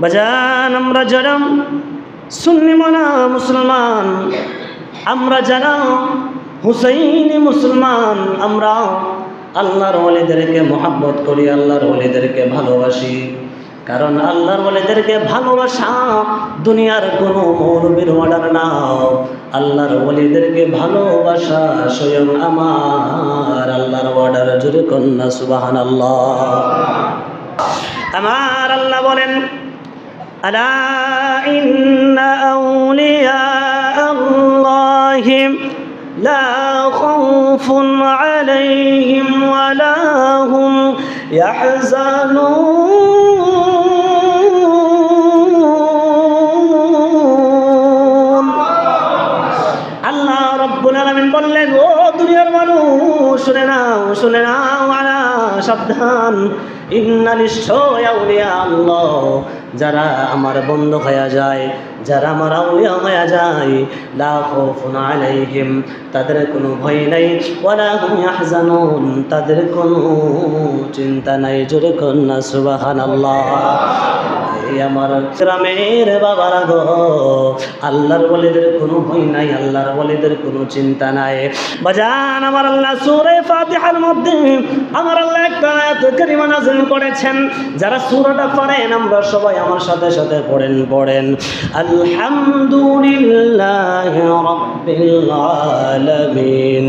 বাজান আমরা যারা সুন্নি মানা মুসলমান, আমরা যারা হুসাইনি মুসলমান, আমরা আল্লাহর ওলিদেরকে মহব্বত করি, আল্লাহর ওলিদেরকে ভালোবাসি। কারণ আল্লাহর ওলিদেরকে ভালোবাসা দুনিয়ার কোনো মৌলবীর অর্ডার না, আল্লাহর ওলিদেরকে ভালোবাসা স্বয়ং আমার আল্লাহর অর্ডার। জোরে কন্যা সুবহানাল্লাহ। আমার আল্লাহ বলেন, আলা ইন্না আউলিয়া আল্লাহি লা খাউফুন আলাইহিম ওয়া লা হুম ইয়াহজানুন। আল্লাহ রাব্বুল আলামিন বললেন, ও দুনিয়ার মানুষ শুনে নাও, শুনে নাও, আলা সাবধান, ইন্না নিশ্চয় আউলিয়া আল্লাহ, যারা আমার বন্ধু হয়ে যায়, যারা আমার আউলিয়া হয়ে যায়, লা খাউফুন আলাইহিম, তাদের কোনো ভয় নাই, ওয়ালা হুম ইয়াহজানুন, তাদের কোনো চিন্তা নাই। জোরে কন্যা সুবহানাল্লাহ। এই আমার গ্রামের বাবারা গো, আল্লাহর ওলিদের কোনো ভয় নাই, আল্লাহর ওলিদের কোনো চিন্তা নাই। বাজান আমার আল্লাহ সূরা ফাতিহার মধ্যে আমার আল্লাহ একটা আয়াত কারিমা নাযিল করেছেন। যারা সূরাটা পড়েন আমরা সবাই আমার সাথে সাথে পড়েন আলহামদুলিল্লাহি রাব্বিল আলামিন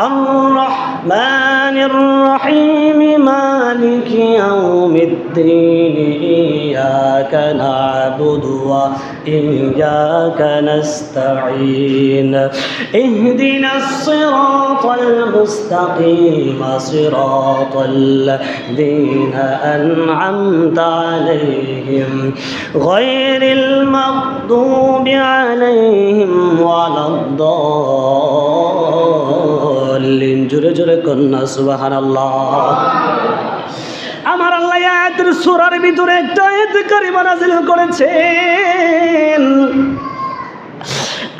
আর রহমানির রহিম মালিকি ইয়াউমিদ্দিন ইয়্যাকা না'বুদু ওয়া ইয়্যাকা নাস্তাঈন ইহদিনাস সিরাতাল মুস্তাকিম সিরাতাল লাযীনা আন'আমতা আলাইহিম গায়রিল মাগদুবি আলাইহিম ওয়ালাদ-দাল্লিন। জোরে জোরে কন্যা সুবহানাল্লাহ। আমার আল্লাহ আয়াতের সূরার ভিতরে একটা আয়াত কারিমা নাযিল করেছেন।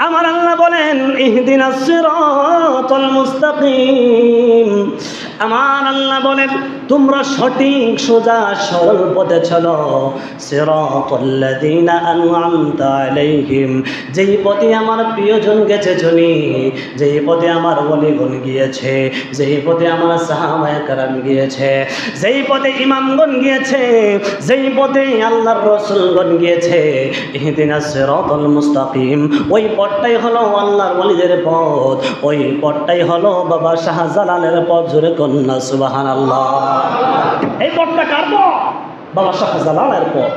আমার আল্লাহ বলেন, ইহদিনাস সিরাতাল মুস্তাকিম। আমার আল্লাহ বলেন, তোমরা সঠিক সোজা সরল পথে চলো। সিরাতাল্লাযীনা আন'আমতা আলাইহিম, যেই পথে আমার প্রিয়জন গেছে চলি, যেই পথে আমার ওলিগণ গিয়েছে, যেই পথে আমার সাহাবায়ে কেরাম গিয়েছে, যেই পথে ইমামগণ গিয়েছে, যেই পথে আল্লাহর রাসূলগণ গিয়েছে। ইহদিনাস সিরাতাল মুস্তাকিম, ওই পথটাই হলো আল্লাহর ওলিদের পথ, ওই পথটাই হলো বাবা শাহজালালের পথ। জোরে কন্যা সুবহানাল্লাহ। এই পথটা কার পথ? বাবা শাহজালালের পথ।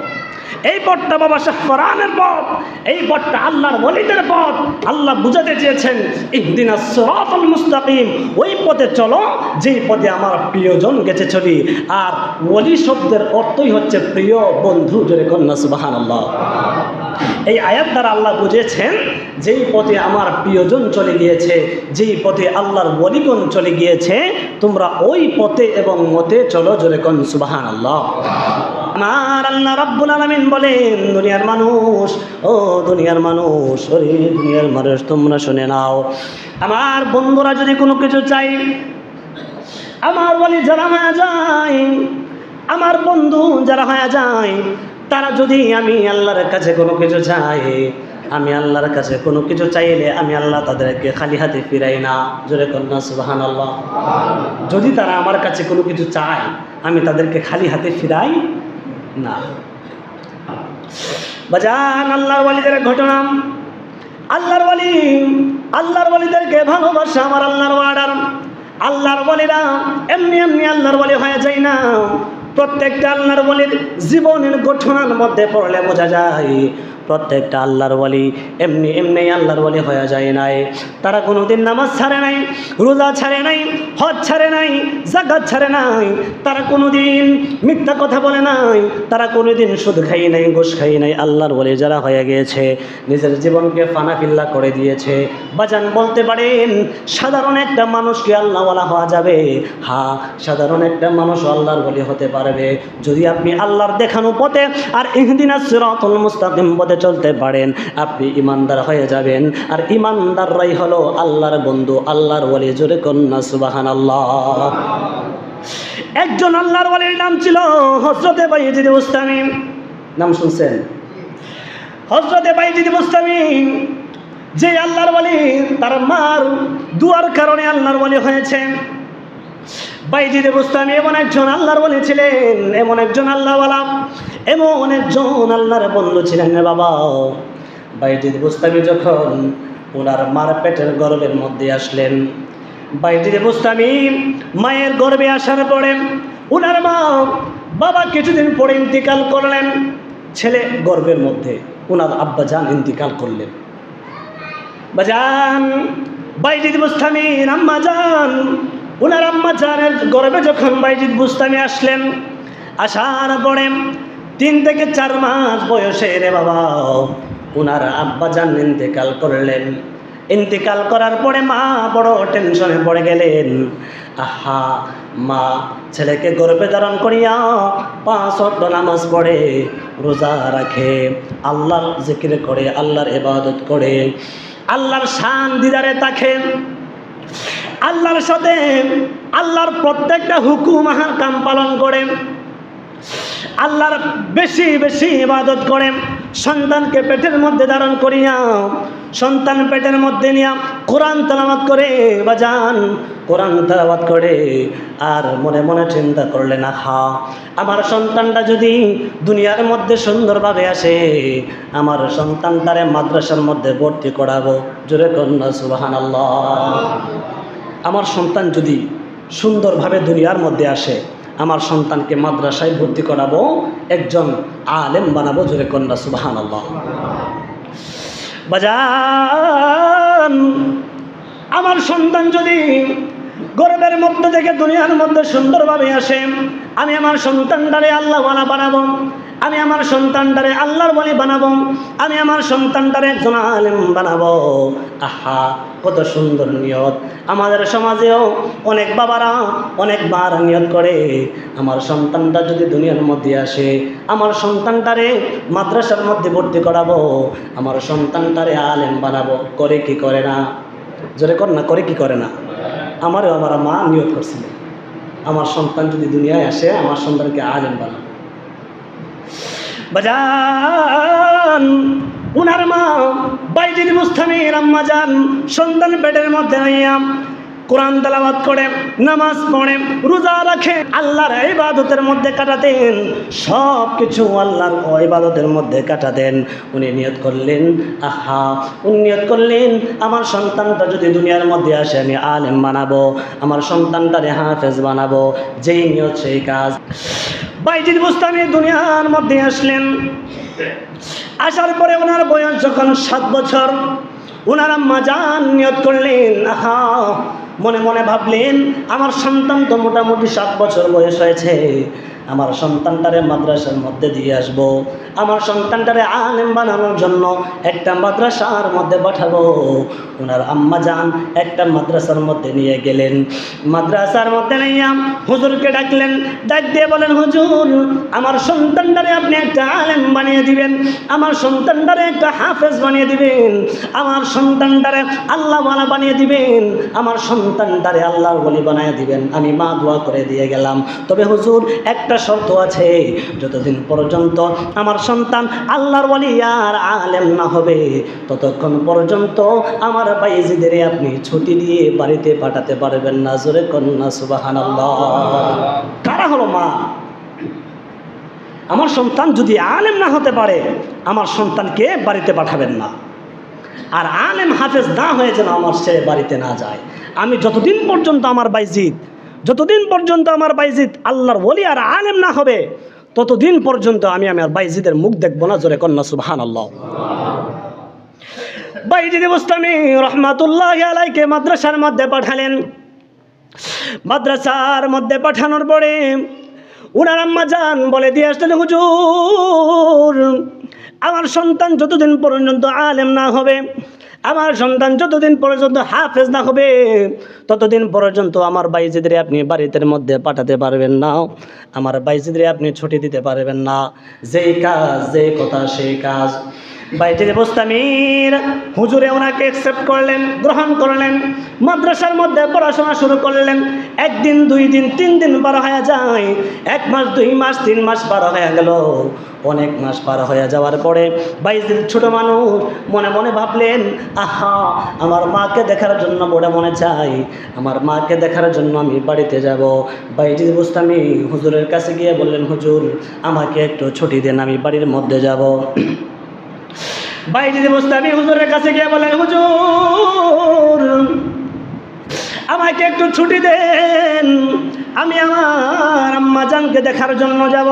এই পথটা বাবা শাহ ফরহানের পথ। এই পথটা আল্লাহর ওলিদের পথ। আল্লাহ বুঝাতে চেয়েছেন, ইহদিনাস সিরাতাল মুস্তাকিম, ওই পথে চলো যেই পথে আমার প্রিয়জন গেছে চলি। আর ওলি শব্দের অর্থই হচ্ছে প্রিয় বন্ধু। জোরে কন্যা সুবহানাল্লাহ। এই আয়াত দ্বারা আল্লাহ বুঝেছেন, যেই পথে আমার প্রিয়জন চলে গিয়েছে, যেই পথে আল্লাহর ওলিগণ চলে গিয়েছে, তোমরা ওই পথে এবং মতে চলো। জোরে কোন সুবহানাল্লাহ। আমার আল্লাহ রাব্বুল আলামিন বলেন, দুনিয়ার মানুষ, ও দুনিয়ার মানুষ, ওরে দুনিয়ার মানুষ, তোমরা শুনে নাও, আমার বন্ধুরা যদি কোনো কিছু চাই, আমার ওলি যারা হয়ে যায়, আমার বন্ধু যারা হয়ে যায়, তারা যদি আমি আল্লাহর কাছে কোনো কিছু চাই, আমি আল্লাহর কাছে কোনো কিছু চাইলে আমি আল্লাহ তাদেরকে খালি হাতে ফিরাই না। জোরে কন্যা সুবহানাল্লাহ। যদি তারা আমার কাছে কোনো কিছু চায়, আমি তাদেরকে খালি হাতে ফিরাই না। বাজান আল্লাহর ওলিদের ঘটনা, আল্লাহর ওলিদেরকে ভালোবাসা আমার আল্লাহর অর্ডার। আল্লাহর ওলিরা এমনি এমনি আল্লাহর ওলি হয়ে যায় না। প্রত্যেকটা আল্লাহর ওলির জীবনের ঘটনার মধ্যে পড়লে বোঝা যায়, প্রত্যেকটা আল্লাহর ওলি এমনি এমনি আল্লাহর ওলি হয়ে যায় নাই। তারা কোনোদিন নামাজ ছাড়ে নাই, রোজা ছাড়ে নাই, হজ ছাড়ে নাই, যাকাত ছাড়ে নাই, তারা কোনোদিন মিথ্যা কথা বলে নাই, তারা কোনোদিন সুদ খাই নাই, ঘুষ খাই নাই। আল্লাহর ওলি যারা হয়ে গিয়েছে, নিজের জীবনকে ফানাফিল্লা করে দিয়েছে। বাজান বলতে পারেন, সাধারণ একটা মানুষকে আল্লাহওয়ালা হওয়া যাবে? হ্যাঁ, সাধারণ একটা মানুষ আল্লাহর ওলি হতে পারবে যদি আপনি আল্লাহর দেখানো পথে আর ইহদিনাস সিরাতাল মুস্তাকিম পথে চলতে পারেন। আপনি ইমানদার হয়ে যাবেন, আর ইমানদাররাই হলো আল্লাহর বন্ধু, আল্লাহর ওলি। জোরে কন্যা সুবহানাল্লাহ। একজন আল্লাহর ওলির নাম ছিল হযরতে বায়জিদ বুস্তামি। নাম শুনছেন? হযরতে বাইজিদ বুস্তামি, যে আল্লাহর ওয়ালি, তার মার দুয়ার কারণে আল্লাহর ওয়ালি হয়েছে। বাইজিদ বুস্তামি এমন একজন আল্লাহর ওয়ালি ছিলেন, এমন একজন আল্লাহওয়ালা, এমন একজন আল্লাহর বন্ধু ছিলেন রে বাবা। বাইজিদ বুস্তামি যখন ওনার মার পেটের গর্ভের মধ্যে আসলেন, বাইজিদ বুস্তামি মায়ের গর্ভে আসার পরে ওনার মা বাবা কিছুদিন পরে ইন্তিকাল করলেন। ছেলে গর্ভের মধ্যে ওনার আব্বা জান ইন্তিকাল করলেন। বাজান বাইজিদ বুস্তামির আম্মা জান, ওনার আম্মা জানের গর্ভে যখন বাইজিদ বুস্তামি আসলেন, আসার পরে 3 থেকে 4 মাস বয়সে রে বাবা ওনার আব্বা জান ইন্তেকাল করলেন। ইন্তেকাল করার পরে মা বড় টেনশনে পড়ে গেলেন। আহা, মা ছেলেকে গর্ভে ধারণ করিয়া 5 ওয়াক্ত নামাজ পড়ে, রোজা রাখে, আল্লাহর জিকির করে, আল্লাহর ইবাদত করে, আল্লাহর শান দিদারে তাকে, আল্লাহর সাথে আল্লাহর প্রত্যেকটা হুকুম আহকাম পালন করে, আল্লাহর বেশি বেশি ইবাদত করে, সন্তানকে পেটের মধ্যে ধারণ করিয়া, সন্তান পেটের মধ্যে নিয়া কোরআন তেলাওয়াত করে, বাজান কোরআন তেলাওয়াত করে, আর মনে মনে চিন্তা করলেন, আহা, আমার সন্তানটা যদি দুনিয়ার মধ্যে সুন্দরভাবে আসে, আমার সন্তানটারে মাদ্রাসার মধ্যে ভর্তি করাবো। জোরে কন্যা সুবহানাল্লাহ। আমার সন্তান যদি সুন্দরভাবে দুনিয়ার মধ্যে আসে, আমার সন্তানকে মাদ্রাসায় ভর্তি করাবো, একজন আলেম বানাবো। জোরে কন্যা সুবহানাল্লাহ। বাজান আমার সন্তান যদি গর্বের মধ্যে থেকে দুনিয়ার মধ্যে সুন্দরভাবে আসে, আমি আমার সন্তানটারে আল্লাহওয়ালা বানাবো, আমি আমার সন্তানটারে আল্লাহর ওয়ালি বানাবো, আমি আমার সন্তানটারে একজন আলেম বানাবো। আহা, কত সুন্দর নিয়ত! আমাদের সমাজেও অনেক বাবারা, অনেক মারা নিয়ত করে, আমার সন্তানটা যদি দুনিয়ার মধ্যে আসে, আমার সন্তানটারে মাদ্রাসার মধ্যে ভর্তি করাবো, আমার সন্তানটারে আলেম বানাবো। করে কি করে না? জোরে কর না, করে কি করে না? আমারও আমার মা নিয়ত করছিল, আমার সন্তান যদি দুনিয়ায় আসে, আমার সন্তানকে আলেম বানাবো। বাজান উনার মা বাইজিদ বুস্তামির আম্মা জান সন্তান পেটের মধ্যে আইয়া কোরআন তেলাওয়াত করে, নামাজ পড়ে, রোজা রাখে, আল্লাহর ইবাদতের মধ্যে কাটাতেন, সব কিছু আল্লাহর ইবাদতের মধ্যে কাটাতেন। উনি নিয়ত করলেন, আহা, উনি নিয়ত করলেন, আমার সন্তানটা যদি দুনিয়ার মধ্যে আসে, আমি আলেম বানাবো, আমার সন্তানটারে হাফেজ বানাবো। যেই নিয়ত সেই কাজ। বাইজিদ বুস্তামি দুনিয়ার মধ্যে আসলেন। আসার পরে ওনার বয়স যখন 7 বছর, ওনার আম্মা জান নিয়ত করলেন, আহা, মনে মনে ভাবলেন, আমার সন্তান তো মোটামুটি 7 বছর বয়স হয়েছে, আমার সন্তানটারে মাদ্রাসার মধ্যে দিয়ে আসবো, আমার সন্তানটারে আলেম বানানোর জন্য একটা মাদ্রাসার মধ্যে পাঠাবো। ওনার আম্মা জান একটা মাদ্রাসার মধ্যে নিয়ে গেলেন। মাদ্রাসার মধ্যে নিয়ে হুজুরকে ডাকলেন, ডাক দিয়ে বলেন, হুজুর, আমার সন্তানটারে আপনি একটা আলেম বানিয়ে দিবেন, আমার সন্তানটারে একটা হাফেজ বানিয়ে দিবেন, আমার সন্তানটারে আল্লাহওয়ালা বানিয়ে দিবেন, আমার সন্তানটারে আল্লাহর ওয়ালি বানিয়ে দিবেন। আমি মা দোয়া করে দিয়ে গেলাম, তবে হুজুর একটা শর্ত আছে, যতদিন পর্যন্ত আমার সন্তান আল্লাহর ওয়ালি আর আলেম না হবে, ততক্ষণ পর্যন্ত আমার বাইজিদের আপনি ছুটি দিয়ে বাড়িতে পাঠাতে পারবেন না। জোরে কন্যা সুবহানাল্লাহ। কারা হলো মা? আমার সন্তান যদি আলেম না হতে পারে, আমার সন্তানকে বাড়িতে পাঠাবেন না, আর আলেম হাফেজ না হয়ে যেন আমার ছেলে বাড়িতে না যায়। আমি যতদিন পর্যন্ত আমার বাইজিদ আল্লাহর ওয়ালি আর আলেম না হবে, ততদিন পর্যন্ত আমি আমার বাইজিদের মুখ দেখবো না। জোরে কন্যা সুবহানাল্লাহ। বাইজিদ বুস্তামি রহমাতুল্লাহি আলাইহি মাদ্রাসার মধ্যে পাঠালেন। মাদ্রাসার মধ্যে পাঠানোর পরে উনার আম্মা জান বলে দিয়ে আসলেন, হুজুর, আমার সন্তান যতদিন পর্যন্ত আলেম না হবে, আমার সন্তান যতদিন পর্যন্ত হাফেজ না হবে, ততদিন পর্যন্ত আমার বাইজিদরে আপনি বাড়িতে মধ্যে পাঠাতে পারবেন না, আমার বাইজিদরে আপনি ছুটি দিতে পারবেন না। যেই কাজ, যেই কথা সেই কাজ। বাইজিদ বুস্তামির হুজুরে ওনাকে অ্যাকসেপ্ট করলেন, গ্রহণ করলেন, মাদ্রাসার মধ্যে পড়াশোনা শুরু করলেন। একদিন, 2 দিন, 3 দিন পার হয়ে যায়, 1 মাস, 2 মাস, 3 মাস পার হয়ে গেল। অনেক মাস পার হয়ে যাওয়ার পরে বাইজিদ ছোট মানুষ মনে মনে ভাবলেন, আহা, আমার মাকে দেখার জন্য বড় মনে চাই, আমার মাকে দেখার জন্য আমি বাড়িতে যাব। বাইজিদ বুস্তামি হুজুরের কাছে গিয়ে বললেন, হুজুর আমাকে একটু ছুটি দেন, আমি বাড়ির মধ্যে যাব। বাইজিদ বুস্তামি হুজুরের কাছে গিয়ে বললেন, হুজুর আমাকে একটু ছুটি দেন, আমি আমার আম্মা জানকে দেখার জন্য যাব।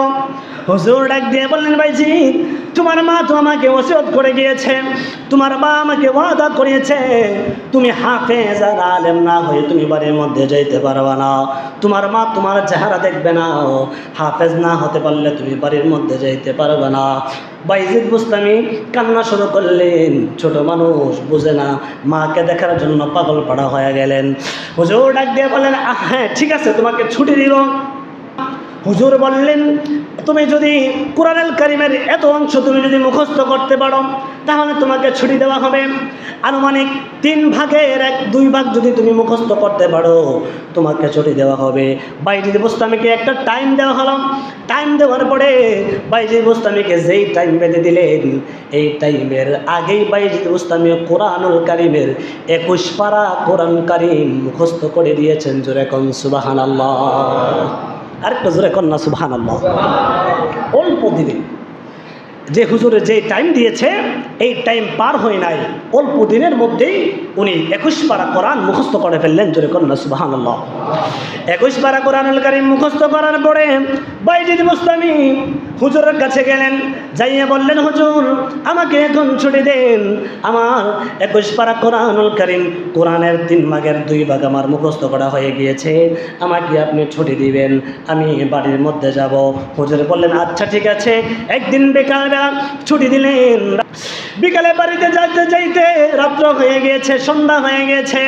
হুজুর ডাক দিয়ে বললেন, বাইজিদ তোমার মা তো আমাকে ওসিয়ত করে গিয়েছে, তোমার মা আমাকে ওয়াদা করেছে, তুমি হাফেজ আর আলেম না হয়ে তুমি বাড়ির মধ্যে যাইতে পারবে না, তোমার মা তোমার চেহারা দেখবে না, হাফেজ না হতে পারলে তুমি বাড়ির মধ্যে যাইতে পারবে না। বাইজিদ বুস্তামি কান্না শুরু করলেন, ছোট মানুষ বুঝে না, মাকে দেখার জন্য পাগল পাড়া হয়ে গেলেন। হুজুর ডাক দিয়ে বললেন, হ্যাঁ ঠিক আছে, তোমাকে ছুটি দিব। হুজুর বললেন, তুমি যদি কুরআনুল কারীমের এত অংশ তুমি যদি মুখস্থ করতে পারো তাহলে তোমাকে ছুটি দেওয়া হবে। আনুমানিক 3 ভাগের 1/2 ভাগ যদি তুমি মুখস্থ করতে পারো তোমাকে ছুটি দেওয়া হবে। বাইজিদ বুস্তামিকে একটা টাইম দেওয়া হলো। টাইম দেওয়ার পরে বাইজিদ বুস্তামিকে যেই টাইম বেঁধে দিলেন, এই টাইমের আগেই বাইজিদ বুস্তামি কুরআনুল কারীমের 21 পারা কোরআন কারীম মুখস্থ করে দিয়েছেন। জোরে কোন সুবহানাল্লাহ। আরেকটা জোরে কন্যা সুবহানাল্লাহ। অল্প দিনে যে হুজুরের যে টাইম দিয়েছে এই টাইম পার হয় নাই, অল্প দিনের মধ্যেই উনি 21 পারা কোরআন মুখস্থ করে ফেললেন। জোরে কন্যা সুবহানাল্লাহ। 21 পারা কোরআনুল কারীম মুখস্থ করার পরে বাইজিদ বুস্তামি হুজুরের কাছে গেলেন, যাইয়ে বললেন, হুজুর আমাকে এখন ছুটি দেন, আমার 21 পারা কোরআনুল কারীম কোরআনের 3 ভাগের 2 ভাগ আমার মুখস্থ করা হয়ে গিয়েছে, আমাকে আপনি ছুটি দিবেন, আমি বাড়ির মধ্যে যাব। হুজুর বললেন, আচ্ছা ঠিক আছে। একদিন বিকালবেলা ছুটি দিলেন। বিকালে বাড়িতে যাইতে যাইতে রাত্র হয়ে গিয়েছে, সন্ধ্যা হয়ে গেছে।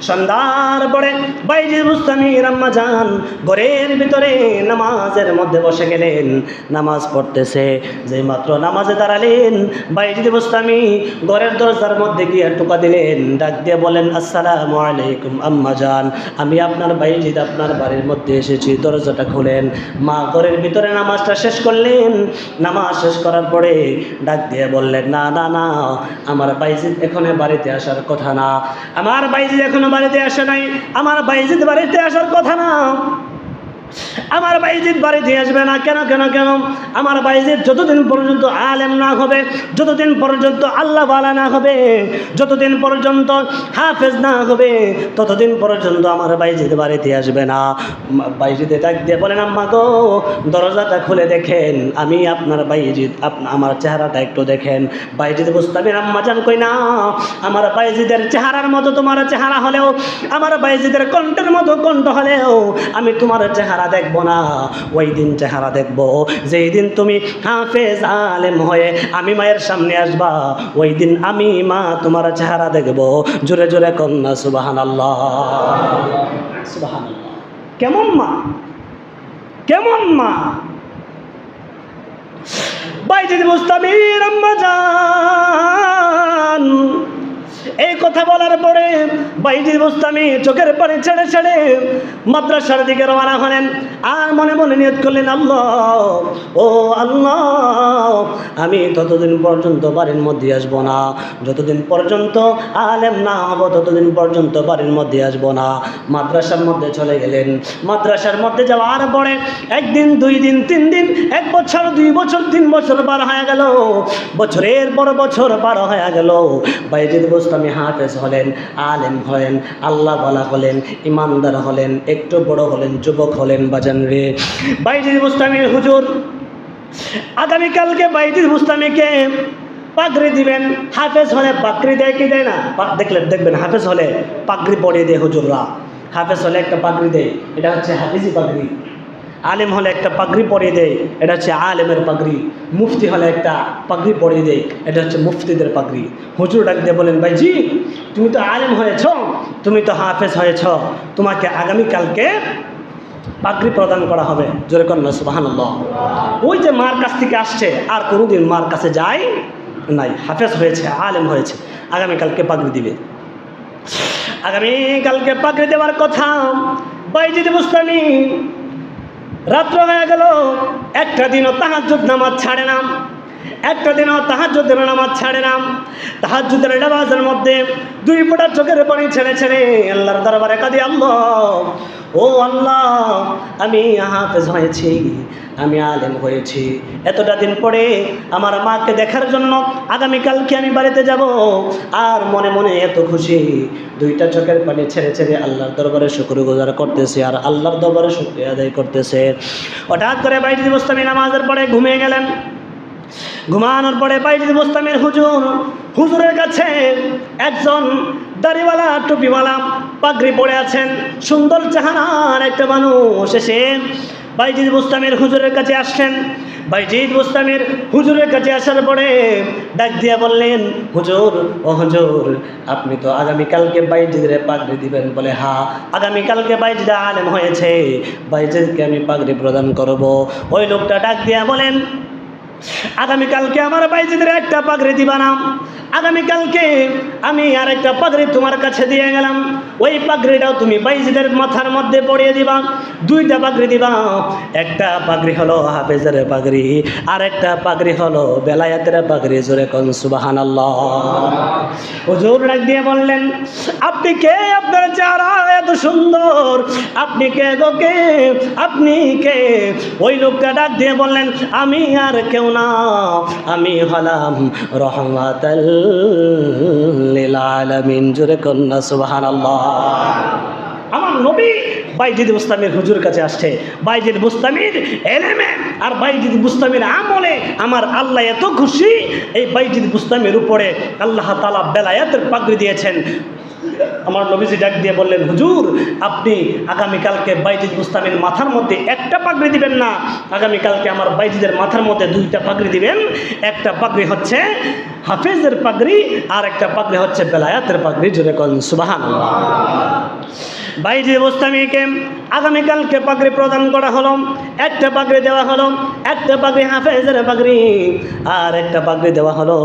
সন্ধ্যার পরে বাইজিদ বুস্তামির আম্মা জান ঘরের ভিতরে নামাজের মধ্যে বসে গেলেন, নামাজ পড়তেছে। যেই মাত্র নামাজে দাঁড়ালেন বাইজিদ বুস্তামি ঘরের দরজার মধ্যে গিয়ে টোকা দিলেন, ডাক দিয়ে বলেন, আসসালামু আলাইকুম আম্মা জান, আমি আপনার বাইজিদ আপনার বাড়ির মধ্যে এসেছি, দরজাটা খুলেন। মা ঘরের ভিতরে নামাজটা শেষ করলেন। নামাজ শেষ করার পরে ডাক দিয়ে বললেন, না না না, আমার বাইজিদ এখনো বাড়িতে আসার কথা না, আমার বাইজিদ এখনো বাড়িতে আসে নাই, আমার বাইজিদ বাড়িতে আসার কথা না, আমার বাইজিদ বাড়িতে আসবে না। কেন কেন কেন? আমার বাইজিদ যতদিন পর্যন্ত আলেম না হবে, যতদিন পর্যন্ত আল্লাহ ওয়ালা না হবে, যতদিন পর্যন্ত হাফেজ না হবে, ততদিন পর্যন্ত আমার বাইজিদ বাড়িতে আসবে না। বাইজিদে ডাক দিয়ে বলেন, আম্মা গো দরজাটা খুলে দেখেন, আমি আপনার বাইজিদ, আমার চেহারাটা একটু দেখেন। বাইজিদ বুস্তামির আম্মা জান কই, না, আমার বাইজিদের চেহারার মতো তোমার চেহারা হলেও, আমার বাইজিদের কণ্ঠের মতো কণ্ঠ হলেও আমি তোমার চেহারা দেখবো না। ওই দিন চেহারা দেখবো যেই দিন তুমি হাফেজ আলেম হয়ে আমি মায়ের সামনে আসবা, ওই দিন আমি মা তোমার চেহারা দেখবো। জোরে জোরে কন্যা সুবহানাল্লাহ। সুবহানাল্লাহ। কেমন মা, কেমন মা! বাইজিদ বুস্তামির আম্মা জান এই কথা বলার পরে বাইজিদ বুস্তামি চোখের পানি ছেড়ে ছেড়ে মাদ্রাসার দিকে রওনা হলেন। আর মনে মনে নিয়ত করলেন, আল্লাহ, ও আল্লাহ, আমি ততদিন পর্যন্ত বাড়ির মধ্যে আসবো না, যতদিন পর্যন্ত আলেম না হব ততদিন পর্যন্ত বাড়ির মধ্যে আসবো না। মাদ্রাসার মধ্যে চলে গেলেন। মাদ্রাসার মধ্যে যাওয়ার পরে 1 দিন, 2 দিন, 3 দিন, 1 বছর, 2 বছর, 3 বছর পার হয়ে গেল। বছরের পর বছর পার হয়ে গেল। বাইজিদ বুস্তামি হাফেজ হলেন, আলেম হলেন, আল্লাহ ওয়ালা হলেন, ইমানদার হলেন, একটু বড় হলেন, যুবক হলেন। বাজান রে, বাইজিদ বুস্তামির হুজুর আগামীকালকে বাইজিদ বুস্তামিকে পাগড়ি দিবেন। হাফেজ হলে পাগড়ি দেয় কি দেয় না? দেখবেন হাফেজ হলে পাগড়ি পরিয়ে দেয় হুজুররা। হাফেজ হলে একটা পাগড়ি দেয়, এটা হচ্ছে হাফিজি পাগড়ি। আলেম হলে একটা পাগড়ি পরিয়ে দেয়, এটা হচ্ছে আলেমের পাগড়ি। মুফতি হলে একটা পাগড়ি পরিয়ে দেয়, এটা হচ্ছে মুফতিদের পাগড়ি। হুজুর ডাক দিয়ে বলেন, ভাইজি তুমি তো আলেম হয়েছ, তুমি তো হাফেজ হয়েছ, তোমাকে আগামীকালকে পাগড়ি প্রদান করা হবে। জোরে কন্যা সুবহানাল্লাহ। ওই যে মার কাছ থেকে আসছে আর কোনোদিন মার কাছে যায় নাই, হাফেজ হয়েছে, আলেম হয়েছে, আগামীকালকে পাগড়ি দিবে। আগামীকালকে পাগড়ি দেওয়ার কথা। বাইজিদ বুস্তামি রাত্র হয়ে গেল, একটা দিনও তাহাজ্জুদ নামাজ ছাড়ে না, একটা দিনও তাহাজ্জুদের নামাজ ছাড়ে না। তাহাজ্জুদের নামাজের মধ্যে 2 ফোঁটা চোখের পানি ছেড়ে ছেড়ে আল্লাহর দরবারে কাঁদে, আল্লাহ, ও আল্লাহ, আমি হাফেজ হয়েছি, আমি আলেম হয়েছি, এতটা দিন পরে আমার মাকে দেখার জন্য আগামীকালকে আমি বাড়িতে যাব, আর মনে মনে এত খুশি, 2টা চোখের পানি ছেড়ে ছেড়ে আল্লাহর দরবারে শুকরগুজার করতেছে আর আল্লাহর দরবারে শুকরিয়া আদায় করতেছে। হঠাৎ করে বাইজিদ বুস্তামি নামাজের পরে ঘুমিয়ে গেলেন। ঘুমানোর পরে বাইজিদ বুস্তামির হুজুরের কাছে একজন দাড়িওয়ালা টুপিওয়ালা পাগড়ি পরে আছেন, সুন্দর চেহারার একটা মানুষ এসে বাইজিদ বুস্তামির হুজুরের কাছে আসলেন। বাইজিদ বুস্তামির হুজুরের কাছে আসার পরে ডাক দিয়া বললেন, হুজুর, ও হুজুর, আপনি তো আগামীকালকে বাইজিদের পাগড়ি দিবেন। বলে, হ্যাঁ, আগামীকালকে বাইজিদ আলেম হয়েছে, বাইজিদকে আমি পাগড়ি প্রদান করব। ওই লোকটা ডাক দিয়া বলেন, আগামীকালকে আমার বাইজিদের একটা পাগড়ি দিবা না, আগামীকালকে আমি আর একটা পাগড়ি তোমার কাছে দিয়ে গেলাম, ওই পাগড়িটাও তুমি বাইজিদের মাথার মধ্যে পরিয়ে দিবা। 2টা পাগড়ি দিবা, একটা পাগড়ি হলো হাফেজের পাগড়ি, আর একটা পাগড়ি হলো বেলায়েতের পাগড়ি। জোরে কোন সুবহানাল্লাহ। হুজুর ডাক দিয়ে বললেন, আপনি কে? আপনার চেহারা এত সুন্দর, আপনি কে গো, কে? আপনি কে? ওই লোকটা ডাক দিয়ে বললেন, আমি আর কেউ না, আমি হলাম রহমাতাল লিল আলামিন। জোরে কন্যা সুবহানাল্লাহ। আমার নবী বাইজিদ বুস্তামির হুজুর কাছে আসছে, বাইজিদ বুস্তামির এলেমে আর বাইজিদ বুস্তামির আমলে আমার আল্লাহ এত খুশি, এই বাইজিদ বুস্তামির উপরে আল্লাহ তাআলা বেলায়েতের পাগড়ি দিয়েছেন। আমার নবীজি ডাক দিয়ে বললেন, হুজুর, আপনি আগামীকালকে বাইজিদ বুস্তামির মাথার মধ্যে একটা পাগড়ি দিবেন না, আগামীকালকে আমার বাইজিদের মাথার মধ্যে 2টা পাগড়ি দিবেন। একটা পাগড়ি হচ্ছে হাফেজের পাগড়ি, আর একটা পাগড়ি হচ্ছে বেলায়েতের পাগড়ি। জোরে কোন সুবহানাল্লাহ। বাইজিদ বুস্তামিকে আগামীকালকে পাগড়ি প্রদান করা হলো, একটা পাগড়ি দেওয়া হলো, একটা পাগড়ি হাফেজের পাগড়ি, আর একটা পাগড়ি দেওয়া হলো,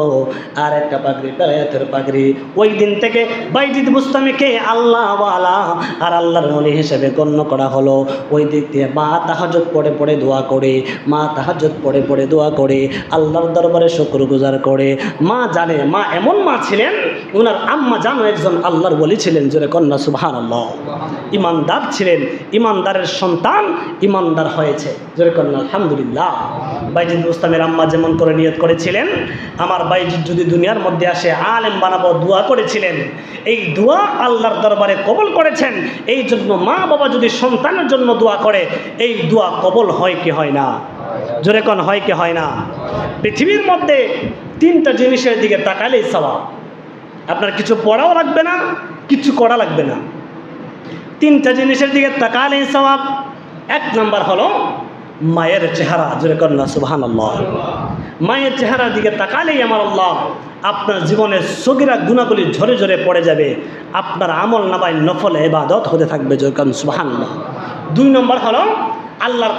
আর একটা পাগড়ি বেলায়েতের পাগড়ি। ওই দিন থেকে বাইজিদ বুস্তামিকে আল্লাহওয়ালা আর আল্লাহর ওলি হিসেবে গণ্য করা হলো। ওই দিক দিয়ে মা তাহাজ্জুদ পড়ে পড়ে দোয়া করে, মা তাহাজ্জুদ পড়ে পড়ে দোয়া করে, আল্লাহর দরবারে শুকরগুজার করে। মা জানে, মা এমন মা ছিলেন, ওনার আম্মা জানো একজন আল্লাহর ওলি ছিলেন। জোরে কন্যা সুবহানাল্লাহ। ইমানদার ছিলেন, ইমানদারের সন্তান ইমানদার হয়েছে। জোরে কন্যা আলহামদুলিল্লাহ। বাইজিদ বুস্তামির আম্মা যেমন করে নিয়ত করেছিলেন, আমার বাইজিদ যদি দুনিয়ার মধ্যে আসে আলেম বানাবো, দোয়া করেছিলেন, এই দোয়া আল্লাহর দরবারে কবুল করেছেন। এই জন্য মা বাবা যদি সন্তানের জন্য দোয়া করে, এই দোয়া কবুল হয় কি হয় না? জোরে কোন হয় কি হয় না? পৃথিবীর মধ্যে 3টা জিনিসের দিকে তাকালেই সওয়াব। আপনার কিছু পড়াও লাগবে না, কিছু করা লাগবে না, 3টা জিনিসের দিকে তাকালেই সওয়াব। 1 নাম্বার হলো মায়ের চেহারা। জোরে কোন সুবহানাল্লাহ। মায়ের চেহারার দিকে তাকালেই আমার আল্লাহ আপনার জীবনের সগীরা গুনাহগুলি ঝরে ঝরে পড়ে যাবে, আপনার আমল নামায় নফল ইবাদত হতে থাকবে। জোরে কোন সুবহানাল্লাহ। 2 নম্বর হলো আল্লাহর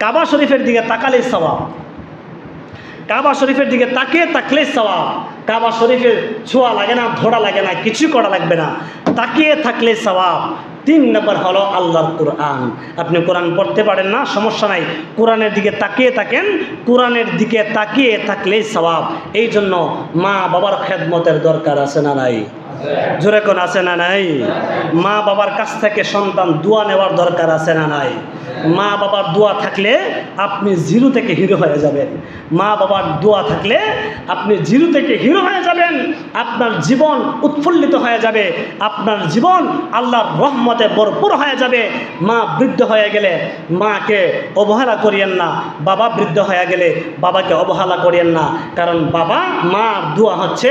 কাবা শরীফের দিকে তাকালেই সওয়াব। কাবা শরীফের দিকে তাকিয়ে থাকলে সওয়াব। কাবা শরীফের ছোঁয়া লাগে না, ধরা লাগে না, কিছু করা লাগবে না, তাকিয়ে থাকলে সওয়াব। 3 নম্বর হলো আল্লাহর কোরআন। আপনি কোরআন পড়তে পারেন না, সমস্যা নাই, কোরআনের দিকে তাকিয়ে থাকেন, কোরআনের দিকে তাকিয়ে থাকলেই সওয়াব। এই জন্য মা বাবার খেদমতের দরকার আছে না নাই? জোরে কোন আছে না নাই? মা বাবার কাছ থেকে সন্তান দোয়া নেওয়ার দরকার আছে না নাই? মা বাবার দোয়া থাকলে আপনি 0 থেকে হিরো হয়ে যাবেন। মা বাবার দোয়া থাকলে আপনি 0 থেকে হিরো হয়ে যাবেন। আপনার জীবন উৎফুল্লিত হয়ে যাবে, আপনার জীবন আল্লাহর রহমতে ভরপুর হয়ে যাবে। মা বৃদ্ধ হয়ে গেলে মাকে অবহেলা করিয়েন না, বাবা বৃদ্ধ হয়ে গেলে বাবাকে অবহেলা করিয়েন না। কারণ বাবা মার দোয়া হচ্ছে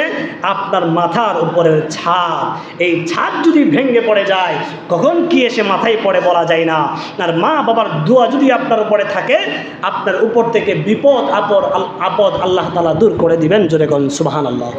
আপনার মাথার উপরের ছাদ। এই ছাদ যদি ভেঙে পড়ে যায়, কখন কি এসে মাথায় পড়ে বলা যায় না। আর মা বাবার দোয়া যদি আপনার উপরে থাকে, আপনার উপর থেকে বিপদ আপদ আল্লাহ তাআলা দূর করে দিবেন। জোরে কোন সুবহানাল্লাহ।